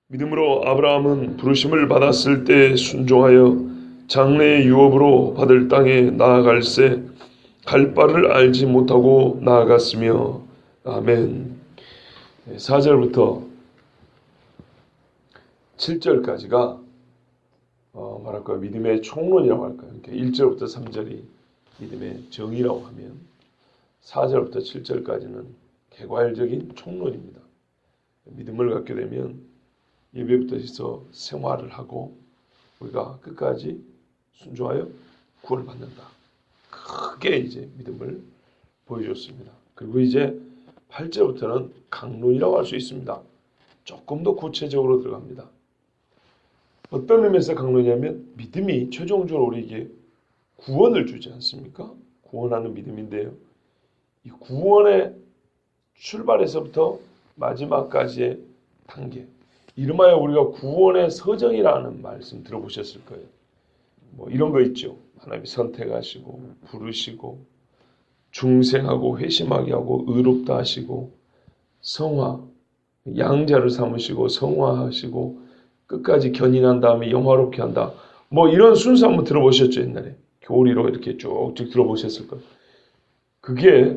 믿음으로 아브라함은 부르심을 받았을 때 순종하여 장래의 유업으로 받을 땅에 나아갈새 갈 바를 알지 못하고 나아갔으며. 아멘. 4절부터 7절까지가 말할까요? 믿음의 총론이라고 할까요? 그러니까 1절부터 3절이 믿음의 정의라고 하면 4절부터 7절까지는 개괄적인 총론입니다. 믿음을 갖게 되면 예배부터 해서 생활을 하고 우리가 끝까지 순종하여 구원을 받는다. 크게 이제 믿음을 보여줬습니다. 그리고 이제 8절부터는 강론이라고 할 수 있습니다. 조금 더 구체적으로 들어갑니다. 어떤 의미에서 강론이냐면 믿음이 최종적으로 우리에게 구원을 주지 않습니까? 구원하는 믿음인데요. 이 구원의 출발에서부터 마지막까지의 단계, 이름하여 우리가 구원의 서정이라는 말씀 들어보셨을 거예요. 뭐 이런 거 있죠. 하나님이 선택하시고 부르시고 중생하고 회심하게 하고 의롭다 하시고 성화, 양자를 삼으시고 성화하시고 끝까지 견인한 다음에 영화롭게 한다. 뭐 이런 순서 한번 들어보셨죠. 옛날에 교리로 이렇게 쭉쭉 들어보셨을 거예요. 그게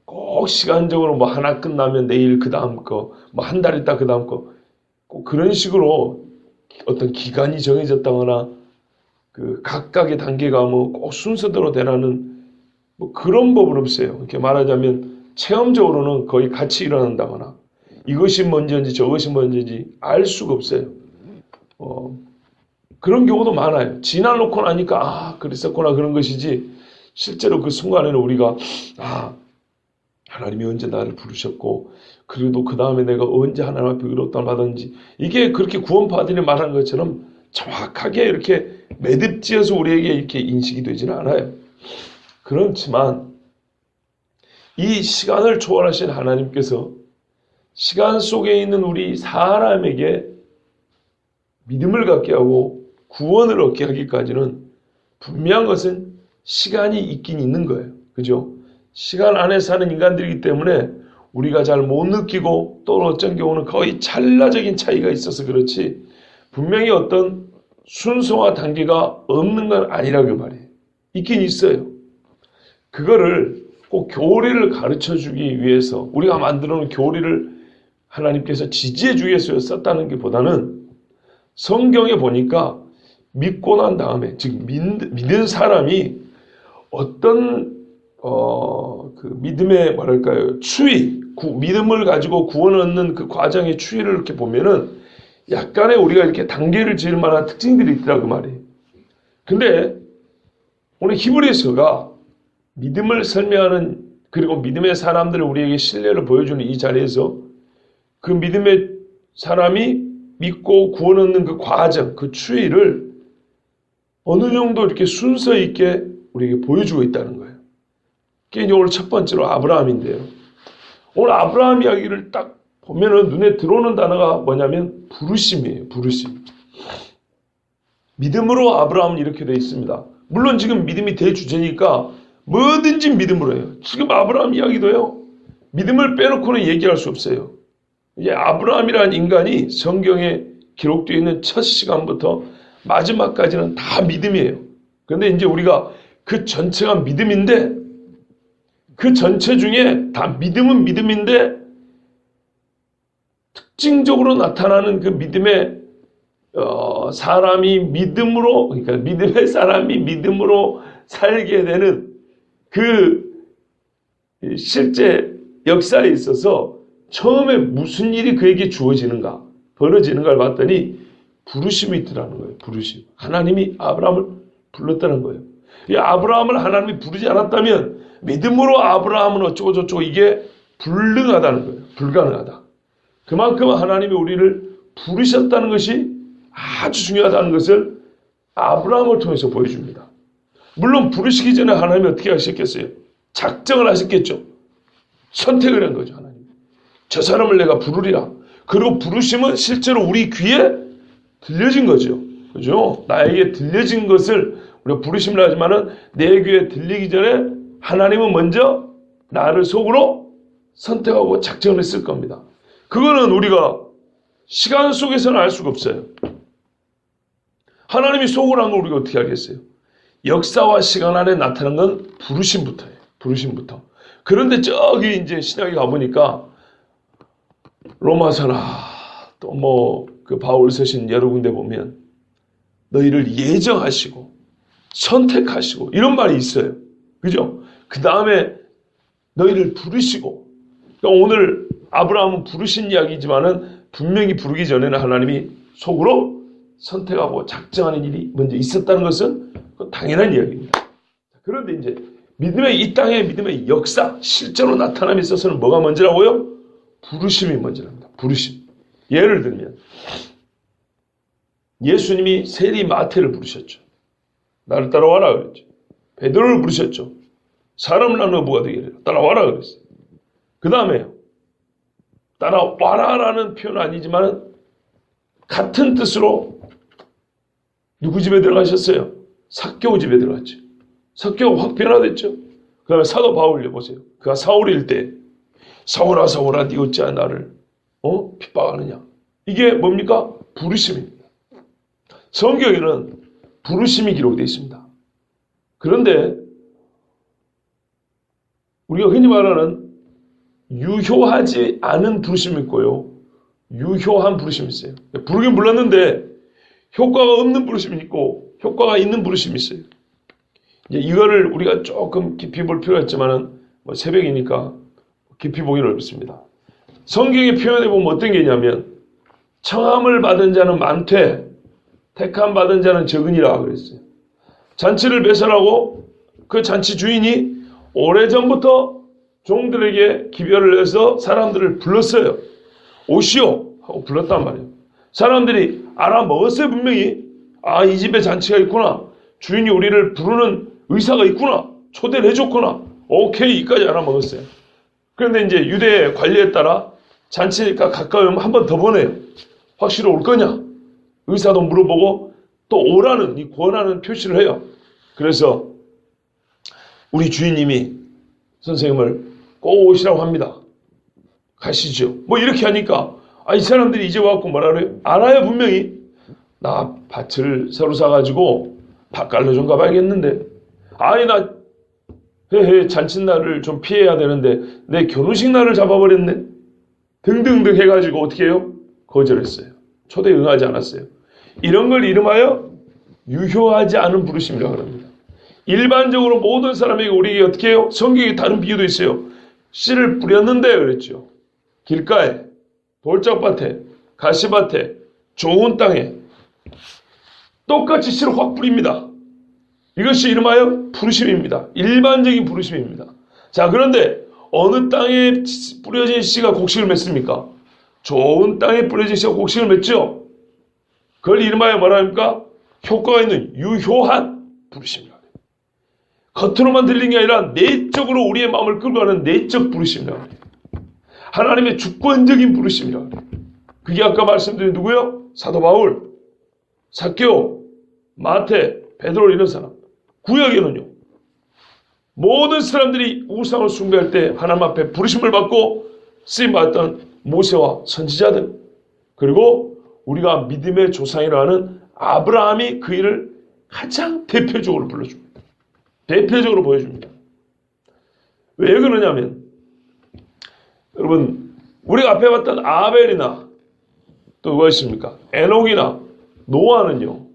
꼭 시간적으로 뭐 하나 끝나면 내일 그 다음 거, 뭐 한 달 있다 그 다음 거, 꼭 그런 식으로 어떤 기간이 정해졌다거나 그 각각의 단계가 뭐 꼭 순서대로 되라는 뭐 그런 법은 없어요. 이렇게 말하자면 체험적으로는 거의 같이 일어난다거나 이것이 먼저인지 저것이 먼저인지 알 수가 없어요. 그런 경우도 많아요. 지나놓고 나니까 그랬었구나 그런 것이지 실제로 그 순간에는 우리가 하나님이 언제 나를 부르셨고 그래도 그 다음에 내가 언제 하나님 앞에 의롭다를 받았는지 이게 그렇게 구원파들이 말하는 것처럼 정확하게 이렇게 매듭지어서 우리에게 이렇게 인식이 되지는 않아요. 그렇지만 이 시간을 초월하신 하나님께서 시간 속에 있는 우리 사람에게 믿음을 갖게 하고 구원을 얻게 하기까지는 분명한 것은 시간이 있긴 있는 거예요. 그죠? 시간 안에 사는 인간들이기 때문에 우리가 잘 못 느끼고 또 어떤 경우는 거의 찰나적인 차이가 있어서 그렇지 분명히 어떤 순서와 단계가 없는 건 아니라고 말이에요. 있긴 있어요. 그거를 꼭 교리를 가르쳐주기 위해서 우리가 만들어 놓은 교리를 하나님께서 지지해 주기 위해서 썼다는 게 보다는 성경에 보니까 믿고 난 다음에 즉 믿은 사람이 어떤 그 믿음의 뭐랄까요 추이 믿음을 가지고 구원을 얻는 그 과정의 추이를 이렇게 보면은 약간의 우리가 이렇게 단계를 지을 만한 특징들이 있더라고 말이에요. 근데 오늘 히브리서가 믿음을 설명하는 그리고 믿음의 사람들을 우리에게 신뢰를 보여주는 이 자리에서 그 믿음의 사람이 믿고 구원 얻는 그 과정, 그 추이를 어느 정도 이렇게 순서 있게 우리에게 보여주고 있다는 거예요. 그게 이제 오늘 첫 번째로 아브라함인데요. 오늘 아브라함 이야기를 딱 보면은 눈에 들어오는 단어가 뭐냐면 부르심이에요. 부르심. 믿음으로 아브라함은 이렇게 되어 있습니다. 물론 지금 믿음이 대주제니까 뭐든지 믿음으로 해요. 지금 아브라함 이야기도요. 믿음을 빼놓고는 얘기할 수 없어요. 이제 아브라함이라는 인간이 성경에 기록되어 있는 첫 시간부터 마지막까지는 다 믿음이에요. 그런데 이제 우리가 그 전체가 믿음인데 그 전체 중에 다 믿음은 믿음인데 특징적으로 나타나는 그 믿음의 사람이 믿음으로 그러니까 믿음의 사람이 믿음으로 살게 되는 그 실제 역사에 있어서 처음에 무슨 일이 그에게 주어지는가 벌어지는가를 봤더니 부르심이 있더라는 거예요. 부르심. 하나님이 아브라함을 불렀다는 거예요. 이 아브라함을 하나님이 부르지 않았다면 믿음으로 아브라함은 어쩌고 저쩌고 이게 불능하다는 거예요. 불가능하다. 그만큼 하나님이 우리를 부르셨다는 것이 아주 중요하다는 것을 아브라함을 통해서 보여줍니다. 물론 부르시기 전에 하나님이 어떻게 하셨겠어요? 작정을 하셨겠죠. 선택을 한 거죠. 하나님. 저 사람을 내가 부르리라. 그리고 부르심은 실제로 우리 귀에 들려진 거죠. 그죠? 나에게 들려진 것을 우리가 부르심을 하지만은 내 귀에 들리기 전에 하나님은 먼저 나를 속으로 선택하고 작정을 했을 겁니다. 그거는 우리가 시간 속에서는 알 수가 없어요. 하나님이 속을 한 걸 우리가 어떻게 알겠어요? 역사와 시간 안에 나타난 건 부르심부터예요. 부르심부터. 그런데 저기 이제 신약에 가보니까 로마서나 또 뭐 그 바울 서신 여러 군데 보면 너희를 예정하시고 선택하시고 이런 말이 있어요. 그죠? 그 다음에 너희를 부르시고, 그러니까 오늘 아브라함은 부르신 이야기지만은 분명히 부르기 전에는 하나님이 속으로 선택하고 작정하는 일이 먼저 있었다는 것은 당연한 이야기입니다. 그런데 이제 믿음의 이 땅의 믿음의 역사, 실제로 나타남에 있어서는 뭐가 먼저라고요? 부르심이 먼저랍니다. 부르심. 예를 들면 예수님이 세리 마태를 부르셨죠. 나를 따라와라 그랬죠. 베드로를 부르셨죠. 사람을 나누어 부가 되게 해라. 따라와라 그랬어요. 그 다음에 따라와라라는 표현은 아니지만 같은 뜻으로 누구 집에 들어가셨어요? 삭개오 집에 들어갔죠. 삭개오가 확 변화됐죠. 그 다음에 사도 바울요 보세요. 그가 사울일 때 사울아 사울아 네 어찌하여 나를 핍박하느냐. 이게 뭡니까? 부르심입니다. 성경에는 부르심이 기록되어 있습니다. 그런데 우리가 흔히 말하는 유효하지 않은 부르심이 있고요. 유효한 부르심이 있어요. 부르긴 불렀는데 효과가 없는 부르심이 있고 효과가 있는 부르심이 있어요. 이제 이거를 우리가 조금 깊이 볼 필요가 있지만은 뭐 새벽이니까 깊이 보기는 어렵습니다. 성경에 표현해 보면 어떤 게 있냐면 청함을 받은 자는 많되 택함 받은 자는 적으니라 그랬어요. 잔치를 배설하고 그 잔치 주인이 오래전부터 종들에게 기별을 해서 사람들을 불렀어요. 오시오 하고 불렀단 말이에요. 사람들이 알아먹었어요. 분명히 이 집에 잔치가 있구나. 주인이 우리를 부르는 의사가 있구나. 초대를 해줬구나. 오케이 이까지 알아먹었어요. 그런데 이제 유대 관리에 따라 잔치가 가까우면 한 번 더 보내요. 확실히 올 거냐? 의사도 물어보고 또 오라는 이 권하는 표시를 해요. 그래서 우리 주인님이 선생님을 꼭 오시라고 합니다. 가시죠. 뭐 이렇게 하니까 이 사람들이 이제 와갖고 뭐라 그래요? 알아요 분명히. 나 밭을 새로 사가지고 밭갈로 좀 가봐야겠는데 나 잔칫날을 좀 피해야 되는데 내 결혼식 날을 잡아버렸네. 등등등 해가지고 어떻게 해요? 거절했어요. 초대에 응하지 않았어요. 이런 걸 이름하여 유효하지 않은 부르심이라고 합니다. 일반적으로 모든 사람에게 우리에게 어떻게 해요? 성경에 다른 비유도 있어요. 씨를 뿌렸는데 그랬죠. 길가에, 돌짝밭에, 가시밭에, 좋은 땅에 똑같이 씨를 확 뿌립니다. 이것이 이름하여 부르심입니다. 일반적인 부르심입니다. 자, 그런데 어느 땅에 뿌려진 씨가 곡식을 맺습니까? 좋은 땅에 뿌려진 씨가 곡식을 맺죠. 그걸 이름하여 뭐라 합니까? 효과가 있는 유효한 부르심이라고 해요. 겉으로만 들린 게 아니라 내적으로 우리의 마음을 끌고 가는 내적 부르심이라고 해요. 하나님의 주권적인 부르심이라고 해요. 그게 아까 말씀드린 누구요? 사도 바울, 삭개오, 마태, 베드로 이런 사람. 구약에는요. 모든 사람들이 우상을 숭배할 때 하나님 앞에 부르심을 받고 쓰임받았던 모세와 선지자들, 그리고 우리가 믿음의 조상이라 하는 아브라함이 그 일을 가장 대표적으로 불러줍니다. 대표적으로 보여줍니다. 왜 그러냐면 여러분 우리가 앞에 봤던 아벨이나 또 누가 있습니까? 에녹이나 노아는요.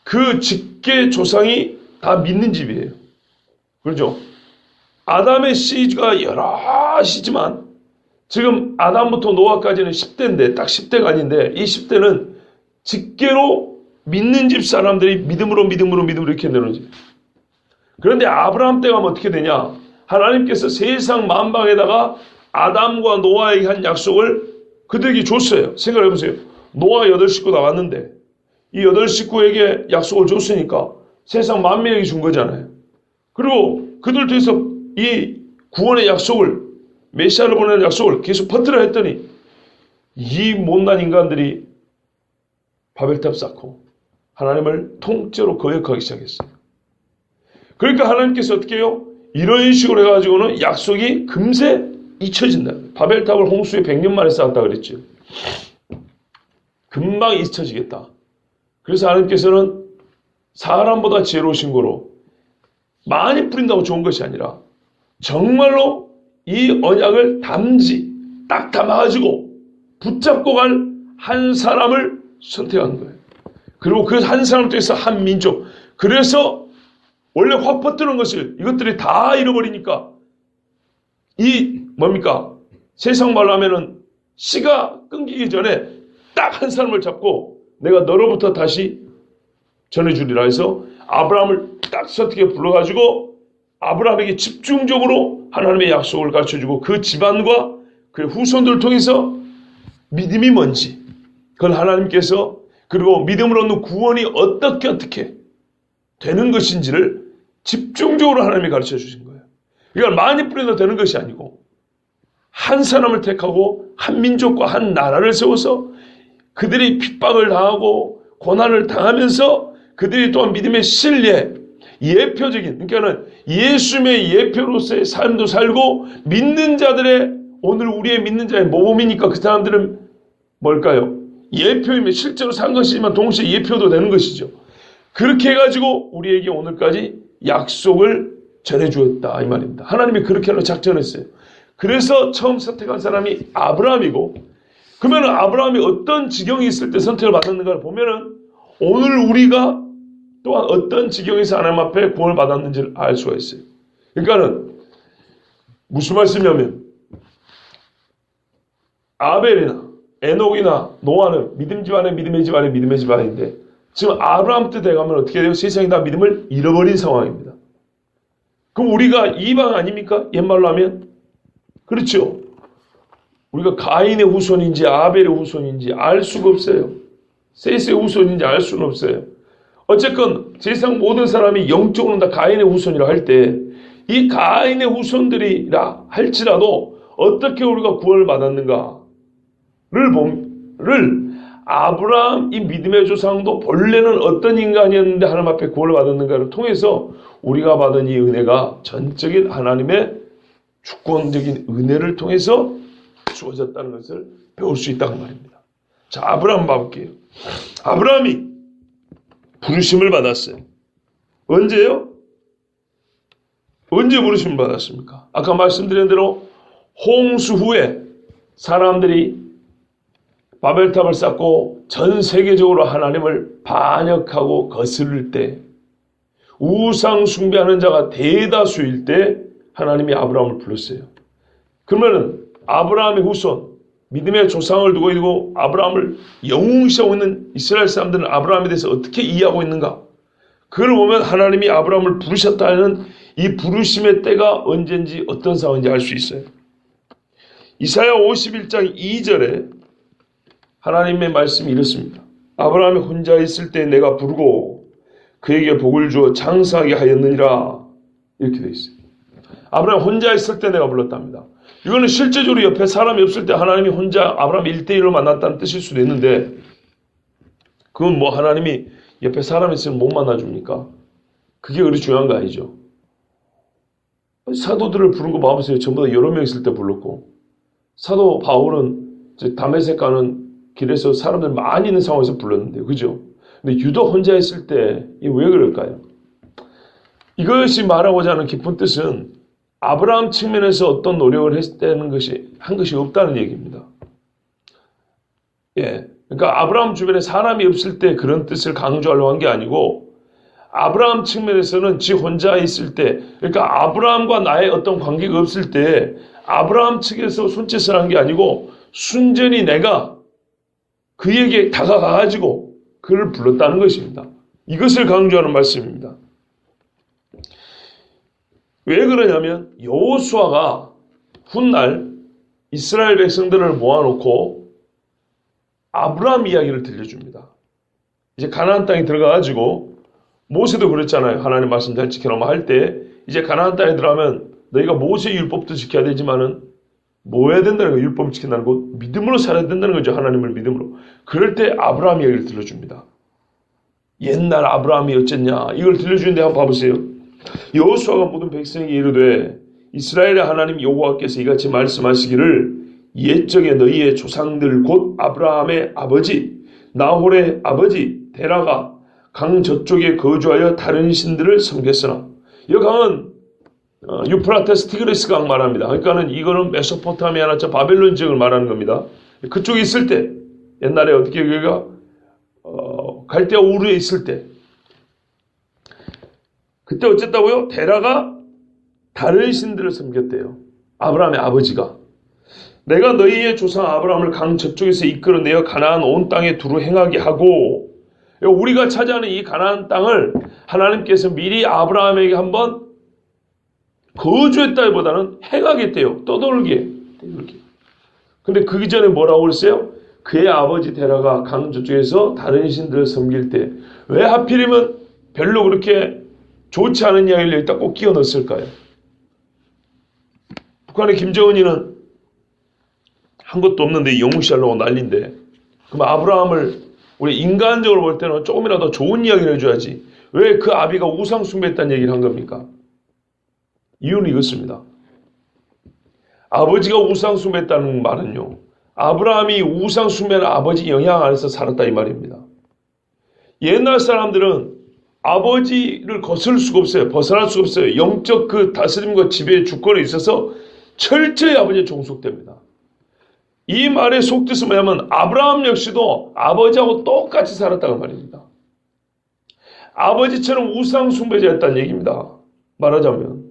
그 직계 조상이 다 믿는 집이에요. 그렇죠? 아담의 씨가 여러 씨지만 지금 아담부터 노아까지는 10대인데 딱 10대가 아닌데 이 10대는 직계로 믿는 집 사람들이 믿음으로 이렇게 내놓은 집. 그런데 아브라함 때가 하면 어떻게 되냐? 하나님께서 세상 만방에다가 아담과 노아에게 한 약속을 그들에게 줬어요. 생각해 보세요. 노아 8식구 나왔는데 이 8식구에게 약속을 줬으니까 세상 만민에게 준 거잖아요. 그리고 그들 통해서 이 구원의 약속을 메시아를 보내는 약속을 계속 퍼뜨려 했더니 이 못난 인간들이 바벨탑 쌓고 하나님을 통째로 거역하기 시작했어요. 그러니까 하나님께서 어떻게 해요? 이런 식으로 해가지고는 약속이 금세 잊혀진다. 바벨탑을 홍수에 100년 만에 쌓았다 그랬죠. 금방 잊혀지겠다. 그래서 하나님께서는 사람보다 지혜로우신 거로 많이 뿌린다고 좋은 것이 아니라 정말로 이 언약을 담지 딱 담아가지고 붙잡고 갈 한 사람을 선택한 거예요. 그리고 그 한 사람 통해서 한 민족. 그래서 원래 확 퍼뜨는 것을 이것들이 다 잃어버리니까 이 뭡니까? 세상 말로 하면은 씨가 끊기기 전에 딱 한 사람을 잡고 내가 너로부터 다시 전해주리라 해서 아브라함을 딱 선택해 불러가지고 아브라함에게 집중적으로 하나님의 약속을 가르쳐주고 그 집안과 그 후손들을 통해서 믿음이 뭔지 그걸 하나님께서 그리고 믿음으로 얻는 구원이 어떻게 되는 것인지를 집중적으로 하나님이 가르쳐 주신 거예요. 이걸 많이 뿌려도 되는 것이 아니고 한 사람을 택하고 한 민족과 한 나라를 세워서 그들이 핍박을 당하고 고난을 당하면서 그들이 또한 믿음의 신뢰, 예표적인 그러니까는 예수님의 예표로서의 삶도 살고 믿는 자들의 오늘 우리의 믿는 자의 모범이니까 그 사람들은 뭘까요? 예표이면 실제로 산 것이지만 동시에 예표도 되는 것이죠. 그렇게 해가지고 우리에게 오늘까지 약속을 전해주었다 이 말입니다. 하나님이 그렇게 하려 작정했어요. 그래서 처음 선택한 사람이 아브라함이고 그러면 아브라함이 어떤 지경이 있을 때 선택을 받았는가를 보면은 오늘 우리가 또한 어떤 지경에서 하나님 앞에 구원을 받았는지를 알 수가 있어요. 그러니까는 무슨 말씀이냐면 아벨이나 에녹이나 노아는 믿음 집안의 믿음의 집안의 믿음의 집안인데 지금 아브라함 때 돼가면 어떻게 돼요? 세상이 다 믿음을 잃어버린 상황입니다. 그럼 우리가 이방 아닙니까? 옛말로 하면 그렇죠. 우리가 가인의 후손인지 아벨의 후손인지 알 수가 없어요. 셋의 후손인지 알 수는 없어요. 어쨌건 세상 모든 사람이 영적으로는 다 가인의 후손이라 할 때 이 가인의 후손들이라 할지라도 어떻게 우리가 구원을 받았는가를 아브라함 이 믿음의 조상도 본래는 어떤 인간이었는데 하나님 앞에 구원을 받았는가를 통해서 우리가 받은 이 은혜가 전적인 하나님의 주권적인 은혜를 통해서 주어졌다는 것을 배울 수 있다고 말입니다. 자, 아브라함 봐볼게요. 아브라함이 부르심을 받았어요. 언제요? 언제 부르심을 받았습니까? 아까 말씀드린 대로 홍수 후에 사람들이 바벨탑을 쌓고 전 세계적으로 하나님을 반역하고 거스를 때 우상 숭배하는 자가 대다수일 때 하나님이 아브라함을 불렀어요. 그러면은 아브라함의 후손 믿음의 조상을 두고 있고 아브라함을 영웅시하고 있는 이스라엘 사람들은 아브라함에 대해서 어떻게 이해하고 있는가? 그걸 보면 하나님이 아브라함을 부르셨다는 이 부르심의 때가 언젠지 어떤 상황인지 알 수 있어요. 이사야 51장 2절에 하나님의 말씀이 이렇습니다. 아브라함이 혼자 있을 때 내가 부르고 그에게 복을 주어 장사하게 하였느니라. 이렇게 되어 있어요. 아브라함 혼자 있을 때 내가 불렀답니다. 이거는 실제적으로 옆에 사람이 없을 때 하나님이 혼자 아브라함 1대1로 만났다는 뜻일 수도 있는데 그건 뭐 하나님이 옆에 사람이 있으면 못 만나줍니까? 그게 그리 중요한 거 아니죠. 사도들을 부른 거 봐보세요. 전부 다 여러 명 있을 때 불렀고 사도 바울은 다메섹 가는 길에서 사람들 많이 있는 상황에서 불렀는데 그죠? 근데 유독 혼자 있을 때 왜 그럴까요? 이것이 말하고자 하는 깊은 뜻은 아브라함 측면에서 어떤 노력을 했다는 것이 한 것이 없다는 얘기입니다. 예, 그러니까 아브라함 주변에 사람이 없을 때 그런 뜻을 강조하려고 한 게 아니고 아브라함 측면에서는 지 혼자 있을 때 그러니까 아브라함과 나의 어떤 관계가 없을 때 아브라함 측에서 손짓을 한 게 아니고 순전히 내가 그에게 다가가가지고 그를 불렀다는 것입니다. 이것을 강조하는 말씀입니다. 왜 그러냐면 여호수아가 훗날 이스라엘 백성들을 모아놓고 아브라함 이야기를 들려줍니다. 이제 가나안 땅에 들어가가지고 모세도 그랬잖아요. 하나님 말씀 잘 지켜라고 할 때 이제 가나안 땅에 들어가면 너희가 모세의 율법도 지켜야 되지만은 뭐 해야 된다는 거예요. 율법을 지킨다는 거 믿음으로 살아야 된다는 거죠. 하나님을 믿음으로. 그럴 때 아브라함 이야기를 들려줍니다. 옛날 아브라함이 어쨌냐 이걸 들려주는데 한번 봐보세요. 여호수아가 모든 백성에게 이르되 이스라엘의 하나님 여호와께서 이같이 말씀하시기를 옛적에 너희의 조상들 곧 아브라함의 아버지 나홀의 아버지 데라가 강 저쪽에 거주하여 다른 신들을 섬겼으나 이 강은 유프라테스 티그리스 강 말합니다. 그러니까는 이거는 메소포타미아나 저 바벨론 지역을 말하는 겁니다. 그쪽에 있을 때 옛날에 어떻게 그가 갈대아 우르에 있을 때 그때 어쨌다고요? 데라가 다른 신들을 섬겼대요. 아브라함의 아버지가 내가 너희의 조상 아브라함을 강 저쪽에서 이끌어내어 가나안 온 땅에 두루 행하게 하고 우리가 차지하는 이 가나안 땅을 하나님께서 미리 아브라함에게 한번 거주했다기보다는 행하겠대요. 떠돌게. 근데 그 이전에 뭐라고 그랬어요? 그의 아버지 데라가 강 저쪽에서 다른 신들을 섬길 때 왜 하필이면 별로 그렇게 좋지 않은 이야기를 여기다 꼭 끼워 넣었을까요? 북한의 김정은이는 한 것도 없는데 영웅시하려고 난리인데 그럼 아브라함을 우리 인간적으로 볼 때는 조금이라도 좋은 이야기를 해줘야지 왜 그 아비가 우상 숭배했다는 얘기를 한 겁니까? 이유는 이것입니다. 아버지가 우상 숭배했다는 말은요. 아브라함이 우상 숭배하는 아버지 영향 안에서 살았다 이 말입니다. 옛날 사람들은 아버지를 거스를 수가 없어요. 벗어날 수가 없어요. 영적 그 다스림과 지배의 주권에 있어서 철저히 아버지에 종속됩니다. 이 말의 속뜻은 뭐냐면 아브라함 역시도 아버지하고 똑같이 살았다는 말입니다. 아버지처럼 우상 숭배자였다는 얘기입니다. 말하자면.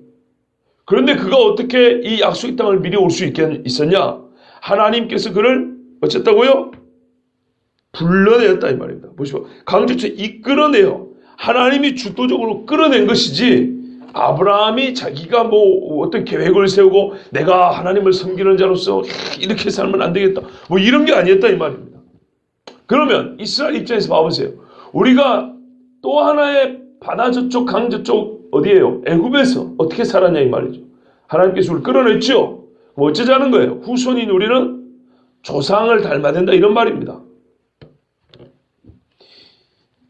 그런데 그가 어떻게 이 약속의 땅을 미리 올 수 있었냐? 하나님께서 그를 어쨌다고요? 불러내었다 이 말입니다. 보시고 강조체 이끌어내요. 하나님이 주도적으로 끌어낸 것이지 아브라함이 자기가 뭐 어떤 계획을 세우고 내가 하나님을 섬기는 자로서 이렇게 살면 안 되겠다. 뭐 이런 게 아니었다 이 말입니다. 그러면 이스라엘 입장에서 봐보세요. 우리가 또 하나의 바다 저쪽 강 저쪽 어디예요? 애굽에서 어떻게 살았냐 이 말이죠. 하나님께서 우리를 끌어냈죠. 뭐 어쩌자는 거예요? 후손인 우리는 조상을 닮아야 된다 이런 말입니다.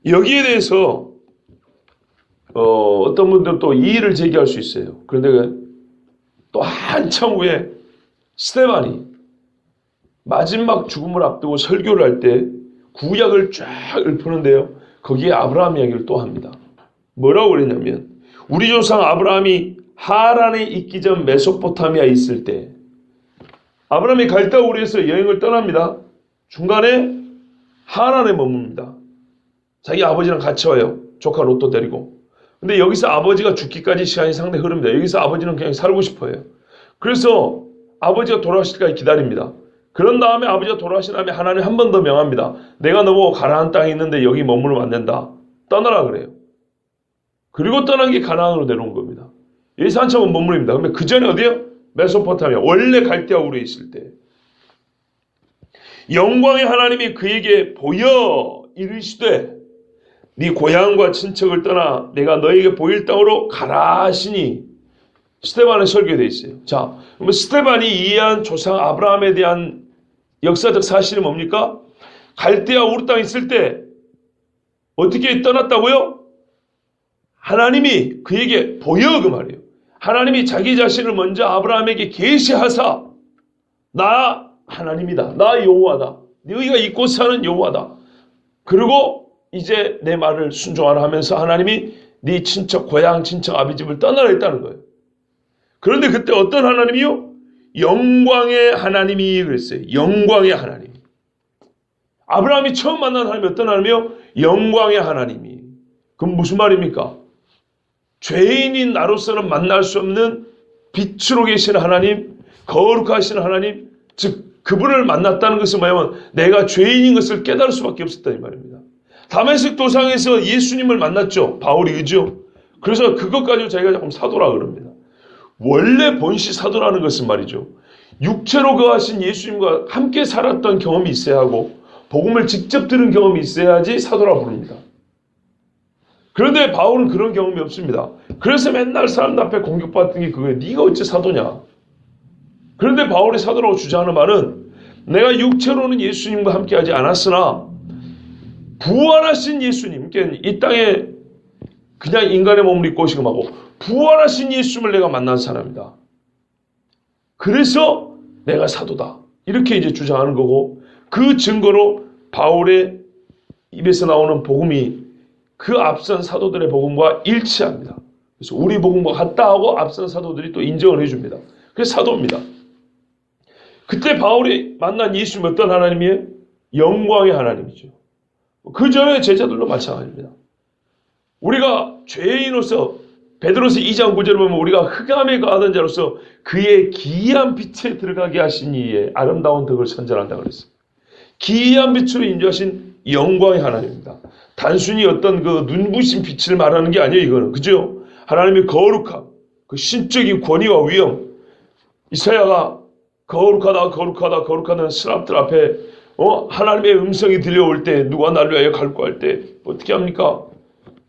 여기에 대해서 어떤 분들은 또 이의를 제기할 수 있어요. 그런데 또 한참 후에 스데반이 마지막 죽음을 앞두고 설교를 할 때 구약을 쫙 읊는데요. 거기에 아브라함 이야기를 또 합니다. 뭐라고 그랬냐면 우리 조상 아브라함이 하란에 있기 전 메소포타미아에 있을 때 아브라함이 갈대아 우르에서 여행을 떠납니다. 중간에 하란에 머뭅니다. 자기 아버지랑 같이 와요. 조카 롯도 데리고. 근데 여기서 아버지가 죽기까지 시간이 상당히 흐릅니다. 여기서 아버지는 그냥 살고 싶어요. 그래서 아버지가 돌아가실 때까지 기다립니다. 그런 다음에 아버지가 돌아가신 다음에 하나님 한 번 더 명합니다. 내가 너무 가나안 땅에 있는데 여기 머무르면 안 된다. 떠나라 그래요. 그리고 떠난 게 가나안으로 내려온 겁니다. 여기서 한참은 머무릅니다. 그러면 그 전에 어디요? 메소포타미아. 원래 갈대아 우르에 있을 때. 영광의 하나님이 그에게 보여 이르시되 네 고향과 친척을 떠나 내가 너에게 보일 땅으로 가라 하시니 스데반의 설교에 되어 있어요. 자, 그러면 스데반이 이해한 조상 아브라함에 대한 역사적 사실이 뭡니까? 갈대아 우르 땅에 있을 때 어떻게 떠났다고요? 하나님이 그에게 보여 그 말이에요. 하나님이 자기 자신을 먼저 아브라함에게 계시하사 나 하나님이다. 나 여호와다. 너희가 잊고 사는 여호와다. 그리고 이제 내 말을 순종하라 하면서 하나님이 네 친척 고향 친척 아비집을 떠나라 했다는 거예요. 그런데 그때 어떤 하나님이요? 영광의 하나님이 그랬어요. 영광의 하나님. 아브라함이 처음 만난 하나님이 어떤 하나님이요? 영광의 하나님이. 그럼 무슨 말입니까? 죄인인 나로서는 만날 수 없는 빛으로 계시는 하나님, 거룩하신 하나님, 즉 그분을 만났다는 것은 뭐냐면 내가 죄인인 것을 깨달을 수밖에 없었다 이 말입니다. 다메섹 도상에서 예수님을 만났죠. 바울이 그죠? 그래서 그것 가지고 자기가 조금 사도라 그럽니다. 원래 본시 사도라는 것은 말이죠. 육체로 거하신 예수님과 함께 살았던 경험이 있어야 하고 복음을 직접 들은 경험이 있어야지 사도라 부릅니다. 그런데 바울은 그런 경험이 없습니다. 그래서 맨날 사람들 앞에 공격받던 게 그거예요. 네가 어째 사도냐? 그런데 바울이 사도라고 주장하는 말은 내가 육체로는 예수님과 함께하지 않았으나 부활하신 예수님, 그러니까 이 땅에 그냥 인간의 몸을 입고 오시고 하고 부활하신 예수님을 내가 만난 사람이다. 그래서 내가 사도다. 이렇게 이제 주장하는 거고, 그 증거로 바울의 입에서 나오는 복음이 그 앞선 사도들의 복음과 일치합니다. 그래서 우리 복음과 같다 하고 앞선 사도들이 또 인정을 해줍니다. 그래서 사도입니다. 그때 바울이 만난 예수님은 어떤 하나님이에요? 영광의 하나님이죠. 그 전에 제자들도 마찬가지입니다. 우리가 죄인으로서 베드로서 2장 9절을 보면 우리가 흑암에 거하던 자로서 그의 기이한 빛에 들어가게 하신 이의 아름다운 덕을 선전한다고 그랬어요. 기이한 빛으로 인도하신 영광의 하나님입니다. 단순히 어떤 그 눈부신 빛을 말하는 게 아니에요. 이거는. 그죠? 하나님의 거룩함, 그 신적인 권위와 위엄. 이사야가 거룩하다는 스랍들 앞에 하나님의 음성이 들려올 때 누가 나를 위하여 갈구할 때 어떻게 합니까?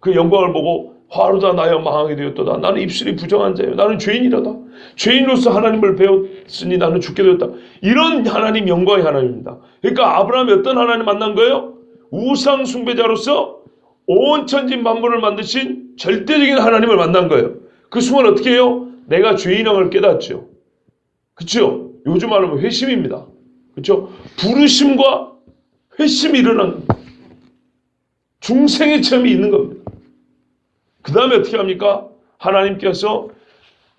그 영광을 보고 화로다 나여 망하게 되었도다. 나는 입술이 부정한 자예요. 나는 죄인이라다. 죄인으로서 하나님을 배웠으니 나는 죽게 되었다. 이런 하나님 영광의 하나님입니다. 그러니까 아브라함이 어떤 하나님 만난 거예요? 우상 숭배자로서 온 천지 만물을 만드신 절대적인 하나님을 만난 거예요. 그 순간 어떻게 해요? 내가 죄인임을 깨닫죠. 그렇죠? 요즘 말하면 회심입니다. 그렇죠? 부르심과 회심이 일어난 중생의 체험이 있는 겁니다. 그 다음에 어떻게 합니까? 하나님께서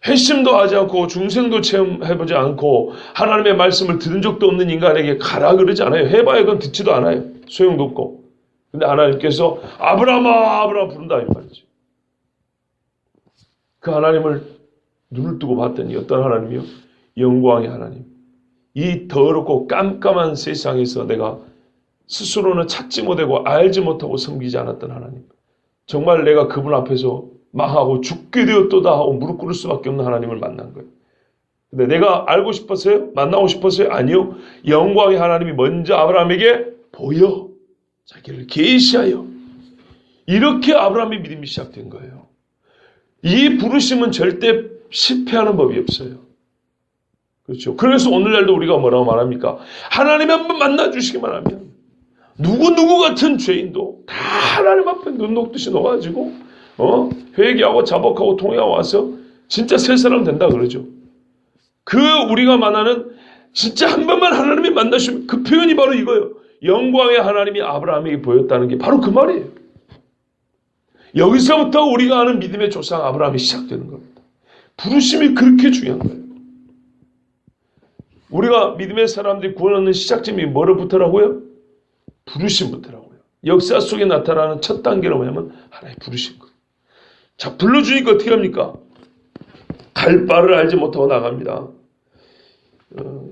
회심도 하지 않고 중생도 체험해보지 않고 하나님의 말씀을 들은 적도 없는 인간에게 가라 그러지 않아요. 해봐야 그건 듣지도 않아요. 소용도 없고. 근데 하나님께서 아브라함아 아브라함 부른다 이 말이죠. 그 하나님을 눈을 뜨고 봤더니 어떤 하나님이요? 영광의 하나님. 이 더럽고 깜깜한 세상에서 내가 스스로는 찾지 못하고 알지 못하고 섬기지 않았던 하나님. 정말 내가 그분 앞에서 망하고 죽게 되었도다 하고 무릎 꿇을 수밖에 없는 하나님을 만난 거예요. 근데 내가 알고 싶었어요? 만나고 싶었어요? 아니요. 영광의 하나님이 먼저 아브라함에게 보여 자기를 계시하여 이렇게 아브라함의 믿음이 시작된 거예요. 이 부르심은 절대 실패하는 법이 없어요. 그렇죠. 그래서 오늘날도 우리가 뭐라고 말합니까? 하나님이 한번 만나주시기만 하면 누구 같은 죄인도 다 하나님 앞에 눈 녹듯이 녹아지고 회개하고 자복하고 통회하고 와서 진짜 새 사람 된다 그러죠. 그 우리가 말하는 진짜 한 번만 하나님이 만나시면 그 표현이 바로 이거예요. 영광의 하나님이 아브라함에게 보였다는 게 바로 그 말이에요. 여기서부터 우리가 아는 믿음의 조상 아브라함이 시작되는 겁니다. 부르심이 그렇게 중요한 거예요. 우리가 믿음의 사람들이 구원 얻는 시작점이 뭐로부터라고요? 부르심부터라고요. 역사 속에 나타나는 첫 단계는 뭐냐면 하나의 부르신 거예요. 자, 불러주니까 어떻게 합니까? 갈 바를 알지 못하고 나갑니다.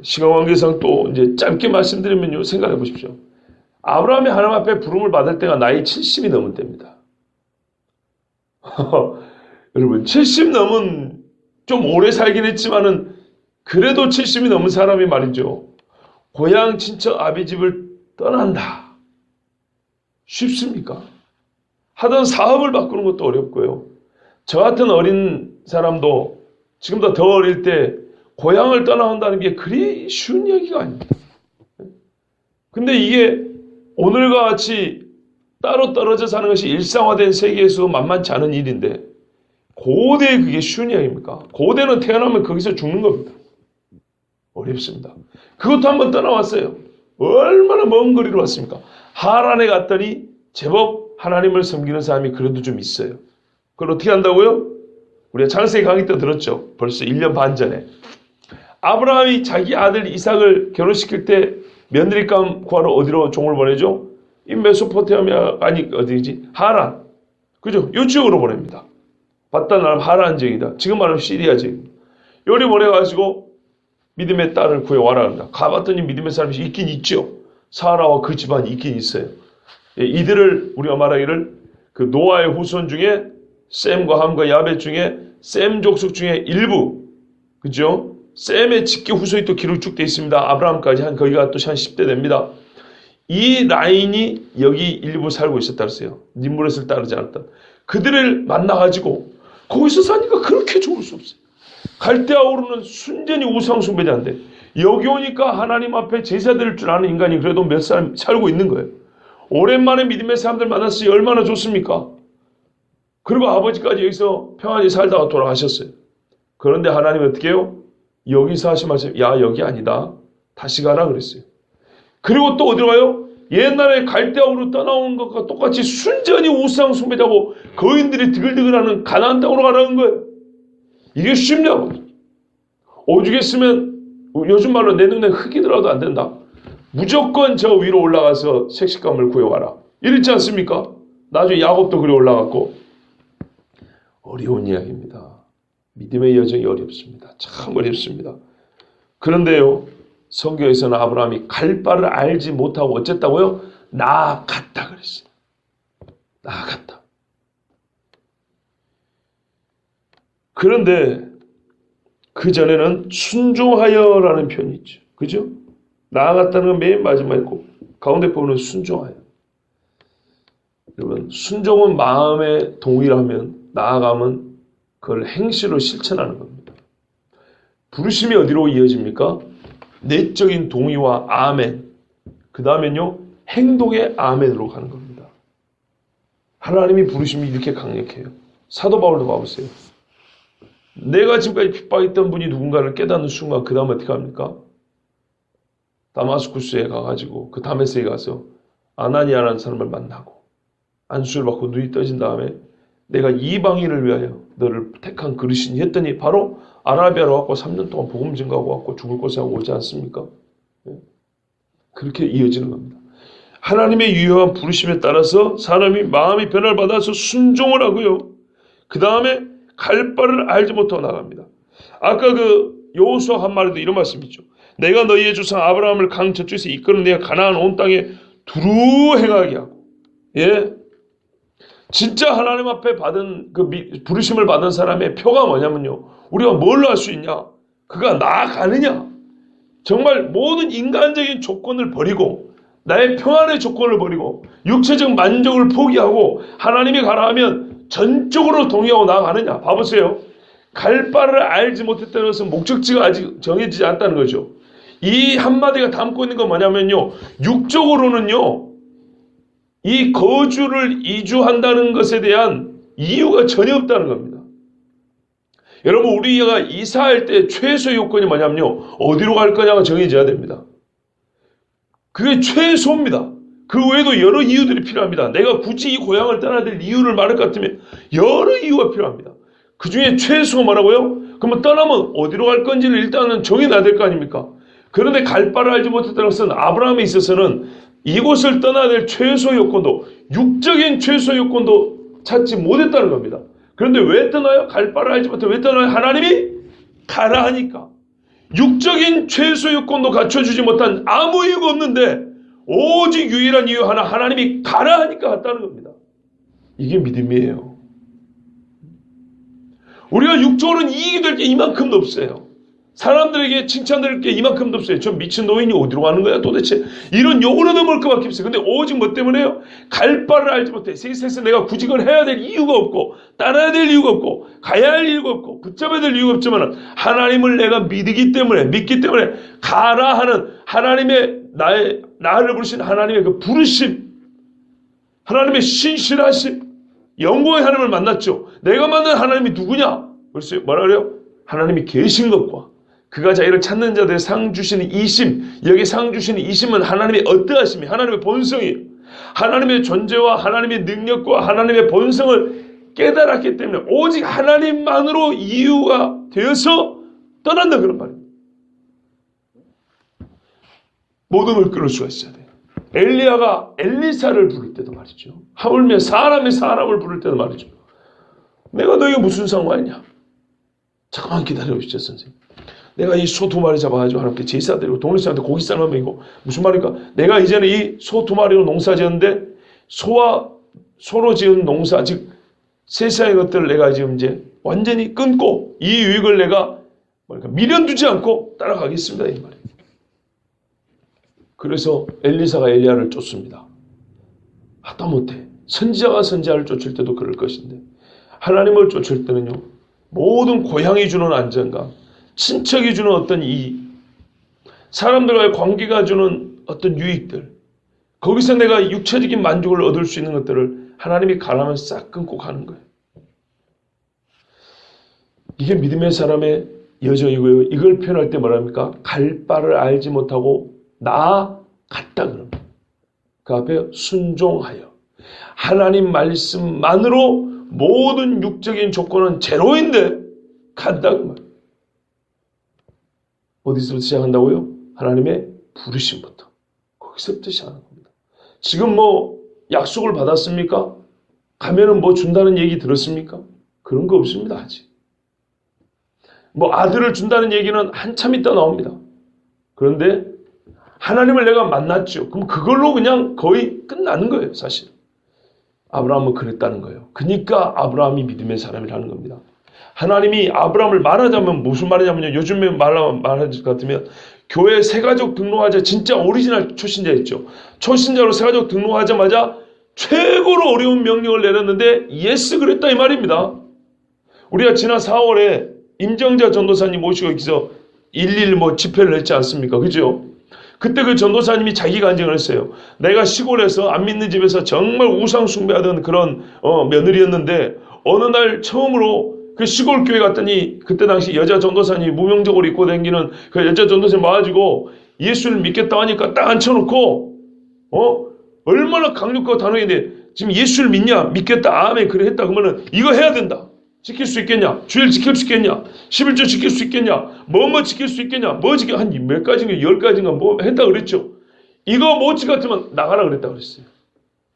시간 관계상 또 이제 짧게 말씀드리면요. 생각해 보십시오. 아브라함이 하나님 앞에 부름을 받을 때가 나이 70이 넘은 때입니다. 여러분 70 넘은 좀 오래 살긴 했지만은 그래도 70이 넘은 사람이 말이죠. 고향 친척 아비 집을 떠난다. 쉽습니까? 하던 사업을 바꾸는 것도 어렵고요. 저 같은 어린 사람도 지금도 더 어릴 때 고향을 떠나온다는 게 그리 쉬운 얘기가 아닙니다. 근데 이게 오늘과 같이 따로 떨어져 사는 것이 일상화된 세계에서 만만치 않은 일인데 고대에 그게 쉬운 이야기입니까? 고대는 태어나면 거기서 죽는 겁니다. 어렵습니다. 그것도 한번 떠나왔어요. 얼마나 먼 거리로 왔습니까? 하란에 갔더니 제법 하나님을 섬기는 사람이 그래도 좀 있어요. 그걸 어떻게 한다고요? 우리가 창세기 강의 때 들었죠. 벌써 1년 반 전에. 아브라함이 자기 아들 이삭을 결혼시킬 때 며느리감 구하러 어디로 종을 보내죠? 이 메소포타미아 아니 어디지? 하란. 그죠? 요 지역으로 보냅니다. 봤다는 사람 하란 지역이다. 지금 말하면 시리아 지역입니다. 요리 보내가지고 믿음의 딸을 구해와라 합니다. 가봤더니 믿음의 사람이 있긴 있죠. 사라와 그 집안이 있긴 있어요. 이들을 우리가 말하기를 그 노아의 후손 중에 셈과 함과 야벳 중에 셈 족속 중에 일부, 그죠? 셈의 직계 후손이 또 기록 쭉 되어 있습니다. 아브라함까지 한 거기가 또 한 10대 됩니다. 이 라인이 여기 일부 살고 있었다 그랬어요. 님무릇을 따르지 않았다. 그들을 만나가지고 거기서 사니까 그렇게 좋을 수 없어요. 갈대아 오르는 순전히 우상숭배자인데 여기 오니까 하나님 앞에 제사 드릴 줄 아는 인간이 그래도 몇 사람 살고 있는 거예요. 오랜만에 믿음의 사람들 만났으니 얼마나 좋습니까? 그리고 아버지까지 여기서 평안히 살다가 돌아가셨어요. 그런데 하나님이 어떻게 해요? 여기서 하신 말씀, 야, 여기 아니다. 다시 가라 그랬어요. 그리고 또 어디로 가요? 옛날에 갈대아우로 떠나온 것과 똑같이 순전히 우상 숭배자고 거인들이 드글드글하는 가나안 땅으로 가라는 거예요. 이게 쉽냐고. 오죽 했으면 요즘 말로 내 눈에 흙이 들어도 안 된다. 무조건 저 위로 올라가서 색식감을 구해와라. 이랬지 않습니까? 나중에 야곱도 그리 올라갔고. 어려운 이야기입니다. 믿음의 여정이 어렵습니다. 참 어렵습니다. 그런데요, 성경에서는 아브라함이 갈 바를 알지 못하고 어쨌다고요? 나아갔다 그랬어요. 나아갔다. 그런데 그 전에는 순종하여라는 표현이 있죠. 그죠? 나아갔다는 건 맨 마지막에 있고 가운데 부분은 순종하여. 여러분, 순종은 마음의 동의라면 나아감은 그걸 행실로 실천하는 겁니다. 부르심이 어디로 이어집니까? 내적인 동의와 아멘. 그 다음엔요, 행동의 아멘으로 가는 겁니다. 하나님이 부르심이 이렇게 강력해요. 사도 바울도 봐보세요. 내가 지금까지 핍박했던 분이 누군가를 깨닫는 순간 그 다음 어떻게 합니까? 다마스쿠스에 가가지고 그 다메섹에 가서 아나니아라는 사람을 만나고 안수를 받고 눈이 떠진 다음에 내가 이방인을 위하여 너를 택한 그릇이니 했더니 바로 아라비아로 왔고 3년 동안 복음 증거하고 왔고 죽을 곳에 오지 않습니까? 그렇게 이어지는 겁니다. 하나님의 유효한 부르심에 따라서 사람이 마음이 변화를 받아서 순종을 하고요. 그 다음에 갈 바를 알지 못하고 나갑니다. 아까 그 여호수아 한 말에도 이런 말씀이 있죠. 내가 너희의 조상 아브라함을 강 저쪽에서 이끌어 내가 가나안 온 땅에 두루 행하게 하고. 예. 진짜 하나님 앞에 받은 그 부르심을 받은 사람의 표가 뭐냐면요. 우리가 뭘로 할 수 있냐? 그가 나아가느냐? 정말 모든 인간적인 조건을 버리고 나의 평안의 조건을 버리고 육체적 만족을 포기하고 하나님이 가라 하면 전적으로 동의하고 나아가느냐? 봐보세요. 갈 바를 알지 못했다는 것은 목적지가 아직 정해지지 않다는 거죠. 이 한마디가 담고 있는 건 뭐냐면요. 육적으로는요. 이 거주를 이주한다는 것에 대한 이유가 전혀 없다는 겁니다. 여러분, 우리가 이사할 때 최소 요건이 뭐냐면요. 어디로 갈 거냐가 정해져야 됩니다. 그게 최소입니다. 그 외에도 여러 이유들이 필요합니다. 내가 굳이 이 고향을 떠나야 될 이유를 말할 것 같으면 여러 이유가 필요합니다. 그 중에 최소가 뭐라고요? 그러면 떠나면 어디로 갈 건지를 일단은 정해놔야 될 거 아닙니까? 그런데 갈 바를 알지 못했다는 것은 아브라함에 있어서는 이곳을 떠나야 될 최소 요건도, 육적인 최소 요건도 찾지 못했다는 겁니다. 그런데 왜 떠나요? 갈 바를 알지 못해 왜 떠나요? 하나님이 가라 하니까. 육적인 최소 요건도 갖춰주지 못한 아무 이유가 없는데 오직 유일한 이유 하나, 하나님이 가라 하니까 갔다는 겁니다. 이게 믿음이에요. 우리가 육적으로는 이익이 될 게 이만큼도 없어요. 사람들에게 칭찬드릴 게 이만큼도 없어요. 저 미친 노인이 어디로 가는 거야 도대체. 이런 욕으로 넘을 것밖에 없어요. 근데 오직 뭐 때문에요? 갈 바를 알지 못해. 세상에서 내가 구직을 해야 될 이유가 없고 따라야 될 이유가 없고 가야 할 이유가 없고 붙잡아야 될 이유가 없지만 하나님을 내가 믿기 때문에 가라 하는 하나님의 나를 부르신 하나님의 그 부르심, 하나님의 신실하심, 영광의 하나님을 만났죠. 내가 만난 하나님이 누구냐? 글쎄요, 뭐라 그래요? 하나님이 계신 것과 그가 자기를 찾는 자들의 상 주시는 이심, 여기 상 주시는 이심은 하나님의 어떠하심이, 하나님의 본성이에요. 하나님의 존재와 하나님의 능력과 하나님의 본성을 깨달았기 때문에 오직 하나님만으로 이유가 되어서 떠난다 그런 말입니다. 모든 걸 끊을 수가 있어야 돼요. 엘리야가 엘리사를 부를 때도 말이죠. 하물며 사람이 사람을 부를 때도 말이죠. 내가 너에게 무슨 상관이냐? 잠깐만 기다려보시죠, 선생님. 내가 이 소 2마리 잡아가지고 하나님께 제사 드리고 동일사한테 고기 삶아 먹이고 무슨 말입니까? 내가 이전에 이 소 2마리로 농사 지었는데 소로 지은 농사, 즉 세상의 것들을 내가 지금 이제 완전히 끊고 이 유익을 내가 미련두지 않고 따라가겠습니다, 이 말이에요. 그래서 엘리사가 엘리야를 쫓습니다. 하다못해 선지자가 선지자를 쫓을 때도 그럴 것인데 하나님을 쫓을 때는요. 모든 고향이 주는 안정감, 친척이 주는 어떤 이익, 사람들과의 관계가 주는 어떤 유익들, 거기서 내가 육체적인 만족을 얻을 수 있는 것들을 하나님이 가라면 싹 끊고 가는 거예요. 이게 믿음의 사람의 여정이고요. 이걸 표현할 때 뭐랍니까? 갈 바를 알지 못하고 나아갔다 그럽니다. 그 앞에 순종하여. 하나님 말씀만으로 모든 육적인 조건은 제로인데 간다 그 말. 어디서부터 시작한다고요? 하나님의 부르심부터. 거기서부터 시작하는 겁니다. 지금 뭐 약속을 받았습니까? 가면은 뭐 준다는 얘기 들었습니까? 그런 거 없습니다. 아직. 뭐 아들을 준다는 얘기는 한참 있다 나옵니다. 그런데 하나님을 내가 만났죠. 그럼 그걸로 그냥 거의 끝나는 거예요. 사실. 아브라함은 그랬다는 거예요. 그러니까 아브라함이 믿음의 사람이라는 겁니다. 하나님이 아브라함을 말하자면 무슨 말이냐면요. 요즘에 말할 것 같으면 교회 새가족 등록하자 진짜 오리지널 초신자 있죠. 초신자로 새가족 등록하자마자 최고로 어려운 명령을 내렸는데 예스 그랬다 이 말입니다. 우리가 지난 4월에 임정자 전도사님 모시고 여기서 11 집회를 했지 않습니까? 그죠? 그때 그 전도사님이 자기 간증을 했어요. 내가 시골에서 안 믿는 집에서 정말 우상 숭배하던 그런 며느리였는데 어느 날 처음으로 그 시골 교회 갔더니 그때 당시 여자 전도사님이 무명적으로 입고 다니는 그 여자 전도사님 와가지고 예수를 믿겠다 하니까 딱 앉혀놓고 얼마나 강력하고 단호했는데 지금 예수를 믿냐? 믿겠다. 아멘. 그래 했다. 그러면은 이거 해야 된다. 지킬 수 있겠냐? 주일 지킬 수 있겠냐? 11조 지킬 수 있겠냐? 뭐 지킬 수 있겠냐? 뭐 지킬 한 몇 가지인가 10가지인가 뭐 했다 그랬죠. 이거 못 지켰으면 나가라 그랬다 그랬어요.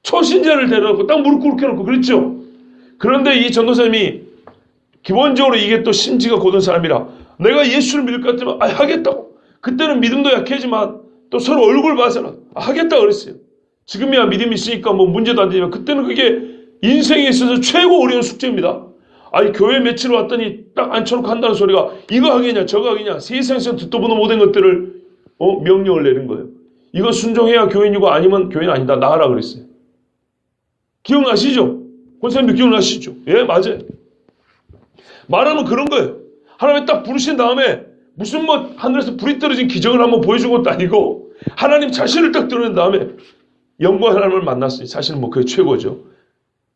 초신자를 데려놓고 딱 무릎 꿇게 놓고 그랬죠. 그런데 이 전도사님이 기본적으로 이게 또 심지가 고든 사람이라 내가 예수를 믿을 것 같으면 하겠다고. 그때는 믿음도 약하지만 또 서로 얼굴 봐서는 하겠다 그랬어요. 지금이야 믿음이 있으니까 뭐 문제도 안 되지만 그때는 그게 인생에 있어서 최고 어려운 숙제입니다. 아니 교회 며칠 왔더니 딱 앉혀놓고 한다는 소리가 이거 하겠냐 저거 하겠냐 세상에서 듣도 보도 못한 것들을 명령을 내린 거예요. 이거 순종해야 교인이고 아니면 교인 아니다 나가라 그랬어요. 기억나시죠? 권사님도 기억나시죠? 예 맞아요. 말하면 그런 거예요. 하나님이 딱 부르신 다음에 무슨 뭐 하늘에서 불이 떨어진 기적을 한번 보여준 것도 아니고 하나님 자신을 딱 드러낸 다음에 영과 하나님을 만났으니 사실은 뭐 그게 최고죠.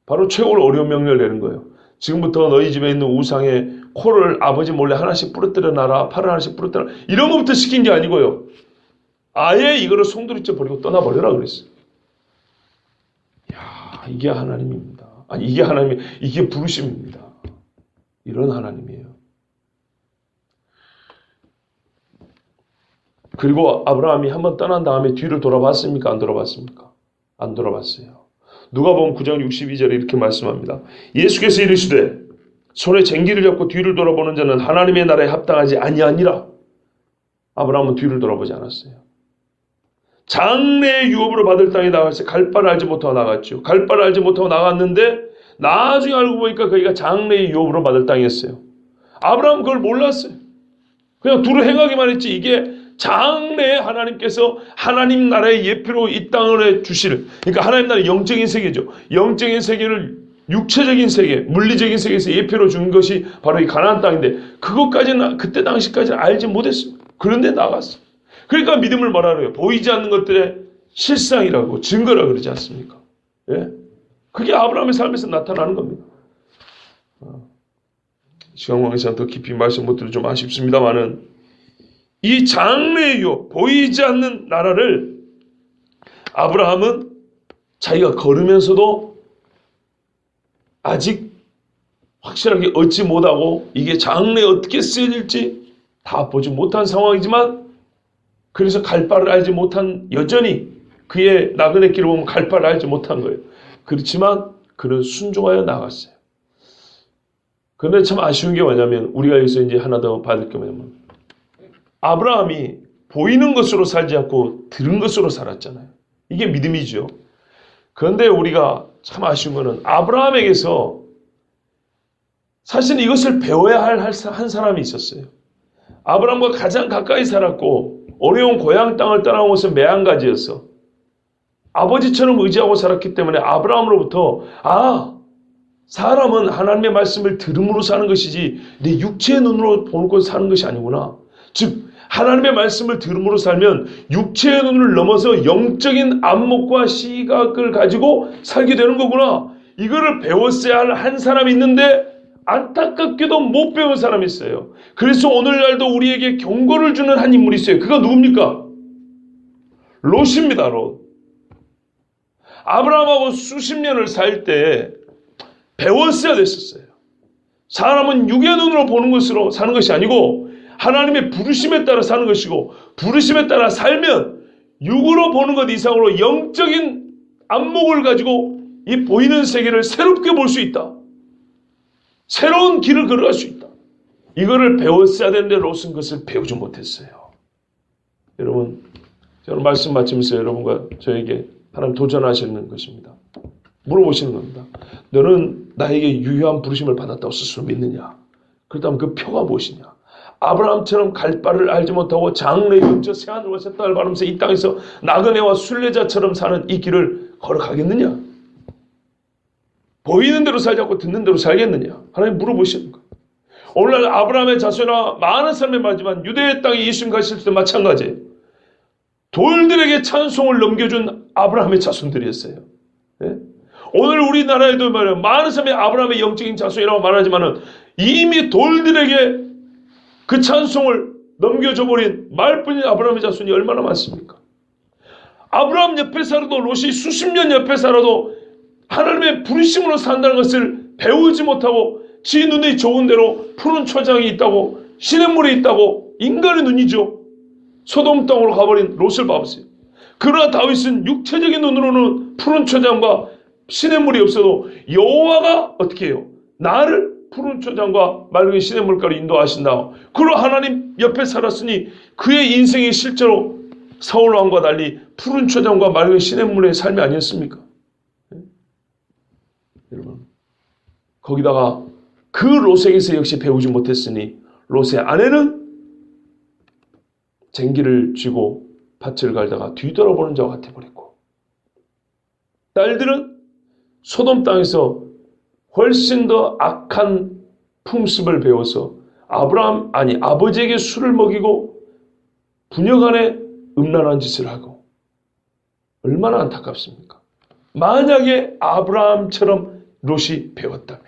바로 최고로 어려운 명령을 내는 거예요. 지금부터 너희 집에 있는 우상에 코를 아버지 몰래 하나씩 부러뜨려 놔라. 팔을 하나씩 부러뜨려 놔라. 이런 것부터 시킨 게 아니고요. 아예 이거를 송두리째 버리고 떠나버려라 그랬어요. 이야, 이게 하나님입니다. 아니 이게 하나님이 이게 부르심입니다. 이런 하나님이에요. 그리고 아브라함이 한번 떠난 다음에 뒤를 돌아봤습니까? 안 돌아봤습니까? 안 돌아봤어요. 누가복음 9장 62절에 이렇게 말씀합니다. 예수께서 이르시되 손에 쟁기를 잡고 뒤를 돌아보는 자는 하나님의 나라에 합당하지 아니하니라. 아브라함은 뒤를 돌아보지 않았어요. 장래의 유업으로 받을 땅에 나갔어요. 갈 바를 알지 못하고 나갔죠. 갈 바를 알지 못하고 나갔는데 나중에 알고 보니까 거기가 장래의 유업으로 받을 땅이었어요. 아브라함은 그걸 몰랐어요. 그냥 두루 행하기만 했지 이게 장래에 하나님께서 하나님 나라의 예표로 이 땅을 주실, 그러니까 하나님 나라의 영적인 세계죠. 영적인 세계를 육체적인 세계, 물리적인 세계에서 예표로 준 것이 바로 이 가나안 땅인데 그것까지는 그때 당시까지는 알지 못했어요. 그런데 나갔어요. 그러니까 믿음을 뭐라 그래요? 보이지 않는 것들의 실상이라고 증거라 그러지 않습니까? 예? 그게 아브라함의 삶에서 나타나는 겁니다. 시간 관계상 더 깊이 말씀 못 드려 좀 아쉽습니다만은 이 장래의 유업, 보이지 않는 나라를 아브라함은 자기가 걸으면서도 아직 확실하게 얻지 못하고 이게 장래에 어떻게 쓰여질지 다 보지 못한 상황이지만 그래서 갈 바를 알지 못한 여전히 그의 나그네 길을 보면 갈 바를 알지 못한 거예요. 그렇지만 그는 순종하여 나갔어요. 그런데 참 아쉬운 게 뭐냐면 우리가 여기서 이제 하나 더 받을 게 뭐냐면 아브라함이 보이는 것으로 살지 않고 들은 것으로 살았잖아요. 이게 믿음이죠. 그런데 우리가 참 아쉬운 거는 아브라함에게서 사실 이것을 배워야 할 한 사람이 있었어요. 아브라함과 가장 가까이 살았고 어려운 고향 땅을 떠나온 것은 매한가지였어. 아버지처럼 의지하고 살았기 때문에 아브라함으로부터 사람은 하나님의 말씀을 들음으로 사는 것이지 내 육체의 눈으로 보는 것을 사는 것이 아니구나. 즉 하나님의 말씀을 들음으로 살면 육체의 눈을 넘어서 영적인 안목과 시각을 가지고 살게 되는 거구나. 이거를 배웠어야 할 한 사람이 있는데 안타깝게도 못 배운 사람이 있어요. 그래서 오늘날도 우리에게 경고를 주는 한 인물이 있어요. 그가 누굽니까? 롯입니다. 롯. 아브라함하고 수십 년을 살 때 배웠어야 됐었어요. 사람은 육의 눈으로 보는 것으로 사는 것이 아니고 하나님의 부르심에 따라 사는 것이고, 부르심에 따라 살면 육으로 보는 것 이상으로 영적인 안목을 가지고 이 보이는 세계를 새롭게 볼 수 있다. 새로운 길을 걸어갈 수 있다. 이거를 배웠어야 되는데 롯은 것을 배우지 못했어요. 여러분, 저는 말씀 마치면서 여러분과 저에게 하나님 도전하시는 것입니다. 물어보시는 겁니다. 너는 나에게 유효한 부르심을 받았다고 스스로 믿느냐? 그렇다면 그 표가 무엇이냐? 아브라함처럼 갈 바를 알지 못하고 장래에 근처 새하늘과 새 땅을 바라면서 이 땅에서 나그네와 순례자처럼 사는 이 길을 걸어가겠느냐? 보이는 대로 살지 않고 듣는 대로 살겠느냐? 하나님 물어보시는 거예요. 오늘날 아브라함의 자손이나 많은 사람이 말하지만 유대의 땅에 예수님 가실 때도 마찬가지예요. 돌들에게 찬송을 넘겨준 아브라함의 자손들이었어요. 네? 오늘 우리나라에도 말이에요. 많은 사람이 아브라함의 영적인 자손이라고 말하지만 이미 돌들에게 그 찬송을 넘겨줘버린 말뿐인 아브라함의 자손이 얼마나 많습니까? 아브라함 옆에 살아도 롯이 수십 년 옆에 살아도 하나님의 부르심으로 산다는 것을 배우지 못하고 지 눈이 좋은 대로 푸른 초장이 있다고, 시냇물이 있다고, 인간의 눈이죠. 소돔 땅으로 가버린 롯을 봐보세요. 그러나 다윗은 육체적인 눈으로는 푸른 초장과 시냇물이 없어도 여호와가 어떻게 해요? 나를 푸른 초장과 맑은 시냇물가로 인도하신다. 그리고 하나님 옆에 살았으니 그의 인생이 실제로 사울 왕과 달리 푸른 초장과 맑은 시냇물의 삶이 아니었습니까? 네? 여러분, 거기다가 그 롯에게서 역시 배우지 못했으니 롯의 아내는 쟁기를 쥐고 밭을 갈다가 뒤돌아보는 자와 같아버렸고, 딸들은 소돔 땅에서 훨씬 더 악한 풍습을 배워서 아버지에게 술을 먹이고 부녀 간에 음란한 짓을 하고, 얼마나 안타깝습니까? 만약에 아브라함처럼 롯이 배웠다면,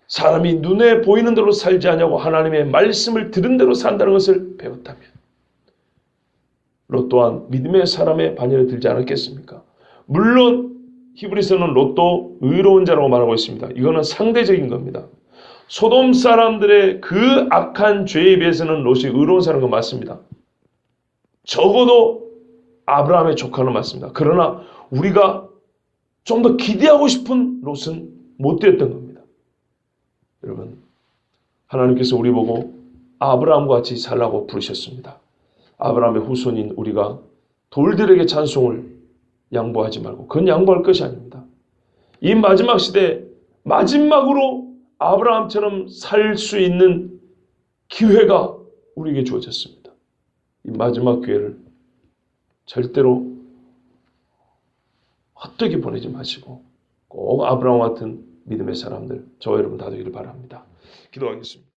사람이 눈에 보이는 대로 살지 않냐고 하나님의 말씀을 들은 대로 산다는 것을 배웠다면 롯 또한 믿음의 사람의 반열에 들지 않았겠습니까? 물론 히브리서는 롯도 의로운 자라고 말하고 있습니다. 이거는 상대적인 겁니다. 소돔 사람들의 그 악한 죄에 비해서는 롯이 의로운 사람인 건 맞습니다. 적어도 아브라함의 조카는 맞습니다. 그러나 우리가 좀 더 기대하고 싶은 롯은 못 되었던 겁니다. 여러분, 하나님께서 우리 보고 아브라함과 같이 살라고 부르셨습니다. 아브라함의 후손인 우리가 돌들에게 찬송을 양보하지 말고, 그건 양보할 것이 아닙니다. 이 마지막 시대 마지막으로 아브라함처럼 살 수 있는 기회가 우리에게 주어졌습니다. 이 마지막 기회를 절대로 헛되게 보내지 마시고 꼭 아브라함 같은 믿음의 사람들, 저와 여러분 다 되기를 바랍니다. 기도하겠습니다.